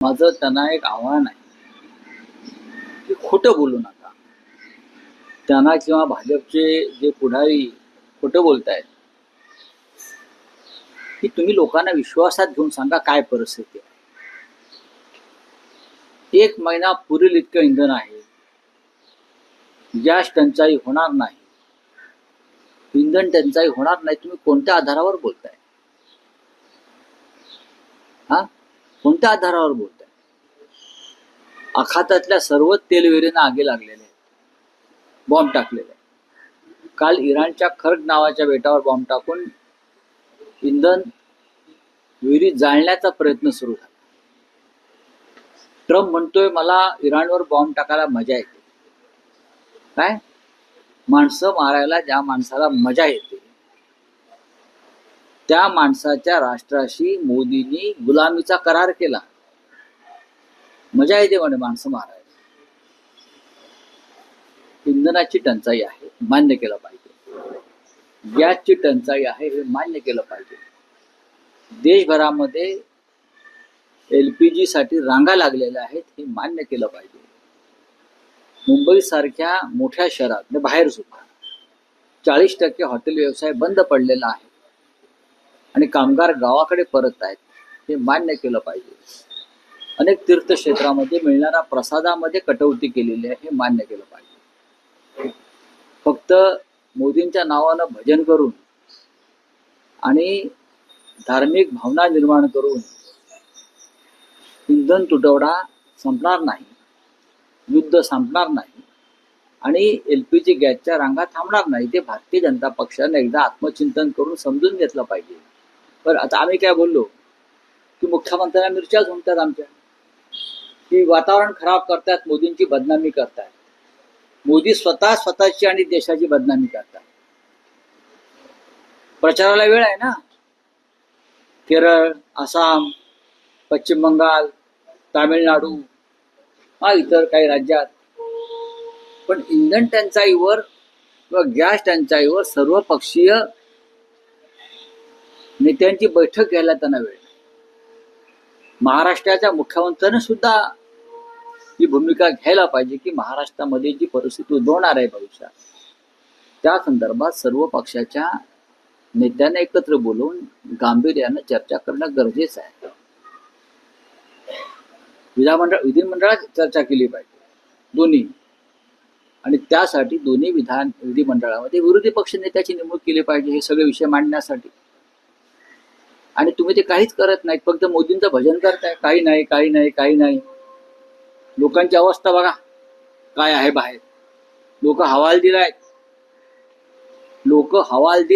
माझं त्यांना एक आव्हान आहे की खोटं बोलू नका. त्यांना किंवा भाजपचे जे पुढारी खोटं बोलतायत की तुम्ही लोकांना विश्वासात घेऊन सांगा काय परिस्थिती आहे. 1 महिना पुरेल इतकं इंधन आहे, गॅस टंचाई होणार नाही, इंधन टंचाई होणार नाही. तुम्ही कोणत्या आधारावर बोलताय? कोणत्या आधारावर बोलताय? आखातातल्या सर्व तेलविहिरींना आगी लागलेल्या आहेत, बॉम्ब टाकलेले आहे. काल इराणच्या खर्ग नावाच्या बेटावर बॉम्ब टाकून इंधन विहिरी जाळण्याचा प्रयत्न सुरू झाला. ट्रम्प म्हणतोय मला इराणवर बॉम्ब टाकायला मजा येते. काय? माणसं मारायला ज्या माणसाला मजा येते त्या माणसाच्या राष्ट्राशी मोदींनी गुलामीचा करार केला. मजा येते म्हणे माणसं मारायला. इंधनाची टंचाई आहे, मान्य केलं पाहिजे. गॅसची टंचाई आहे, हे मान्य केलं पाहिजे. देशभरामध्ये LPG साठी रांगा लागलेल्या आहेत, हे मान्य केलं पाहिजे. मुंबई सारख्या मोठ्या शहरात म्हणजे बाहेर सुद्धा 40% हॉटेल व्यवसाय बंद पडलेला आहे आणि कामगार गावाकडे परत आहेत, हे मान्य केलं पाहिजे. अनेक तीर्थक्षेत्रामध्ये मिळणाऱ्या प्रसादामध्ये कटौती केलेली आहे, हे मान्य केलं पाहिजे. फक्त मोदींच्या नावानं भजन करून आणि धार्मिक भावना निर्माण करून इंधन तुटवडा संपणार नाही, युद्ध संपणार नाही आणि LPG गॅसच्या रांगा थांबणार नाही. ते भारतीय जनता पक्षाने एकदा आत्मचिंतन करून समजून घेतलं पाहिजे. पण आता आम्ही काय बोललो की मुख्यमंत्र्यांना मिरच्या झोंबतात आमच्या, की वातावरण खराब करतात, मोदींची बदनामी करतात. मोदी स्वतःची आणि देशाची बदनामी करतात. प्रचाराला वेळ आहे ना. केरळ, आसाम, पश्चिम बंगाल, तामिळनाडू, इतर काही राज्यात. पण इंधन टंचाईवर किंवा गॅस टंचाईवर सर्वपक्षीय नेत्यांची बैठक घ्यायला त्यांना वेळ. महाराष्ट्राच्या मुख्यमंत्र्यांनी सुद्धा ही भूमिका घ्यायला पाहिजे की महाराष्ट्रामध्ये जी परिस्थिती उद्भवणार आहे भविष्यात, त्या संदर्भात सर्व पक्षाच्या नेत्यांना एकत्र बोलवून गांभीर्यानं चर्चा करणं गरजेचं आहे. विधिमंडळात चर्चा केली पाहिजे दोन्ही, आणि त्यासाठी दोन्ही विधिमंडळामध्ये विरोधी पक्ष नेत्याची नेमणूक केली पाहिजे हे सगळे विषय मांडण्यासाठी. आणि तुम्ही ते काहीच करत नाहीत, फक्त मोदींचं भजन करताय. काही नाही, काही नाही, काही नाही. लोकांची अवस्था बघा काय आहे बाहेर. लोक हवालदिल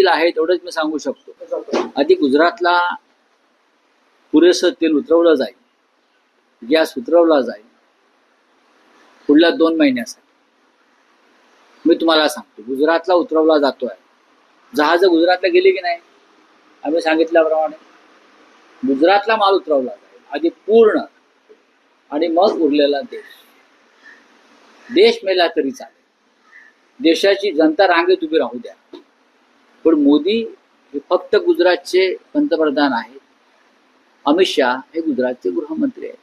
आहेत, एवढंच मी सांगू शकतो. आधी गुजरातला पुरेसं तेल उतरवलं जाईल, गॅस उतरवला जाईल पुढल्या 2 महिन्यासाठी. मी तुम्हाला सांगतो, गुजरातला उतरवला जातोय. जहाज गुजरातला गेले की नाही? आम्ही सांगितल्याप्रमाणे गुजरातला माल उतरवला जाईल आधी पूर्ण, आणि मग उरलेला देश मेला तरी चालेल, देशाची जनता रांगेत उभी राहू द्या. पण मोदी हे फक्त गुजरातचे पंतप्रधान आहेत, अमित शहा हे गुजरातचे गृहमंत्री आहेत.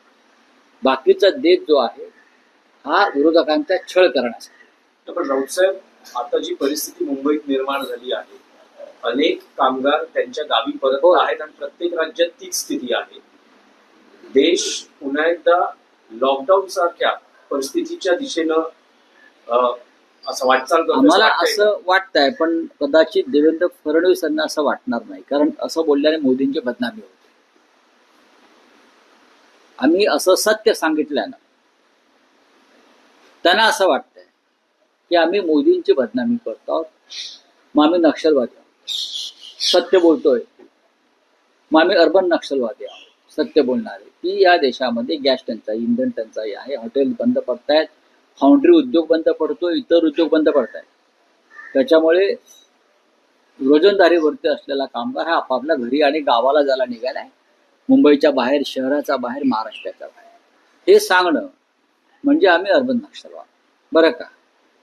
बाकीचा देश जो आहे हा विरोधकांचा छळ करण्यासाठी. पण राऊत साहेब, आता जी परिस्थिती मुंबईत निर्माण झाली आहे, अनेक कामगार त्यांच्या गावी परत आहेत आणि प्रत्येक राज्यात तीच स्थिती आहे. देश पुन्हा एकदा लॉकडाऊन सारख्या परिस्थितीच्या दिशेनं असं वाटचाल करतो. आम्हाला असं वाटतंय, पण कदाचित देवेंद्र फडणवीस यांना असं वाटणार नाही, कारण असं बोलल्याने मोदींची बदनामी होते. आम्ही असं सत्य सांगितल्यानं त्यांना असं वाटतंय की आम्ही मोदींची बदनामी करतो, मग आम्ही नक्षलवादी आहोत. सत्य बोलतोय, मग आम्ही अर्बन नक्षलवादी आहोत. सत्य बोलणारे की या देशामध्ये गॅस टंचाई, इंधन टंचाई आहे, हॉटेल बंद पडतायत, फाउंड्री उद्योग बंद पडतोय, इतर उद्योग बंद पडतायत. त्याच्यामुळे रोजंदारीवरती असलेला कामगार हा आपापल्या घरी आणि गावाला जायला निघालाय, मुंबईच्या बाहेर, शहराच्या बाहेर, महाराष्ट्राच्या बाहेर. हे सांगणं म्हणजे आम्ही अर्बन नक्षलवाद, बरं का.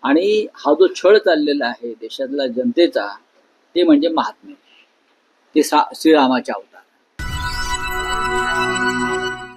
आणि हा जो छळ चाललेला आहे देशातल्या जनतेचा, ते म्हणजे महात्मे, ते श्रीरामाचे अवतार.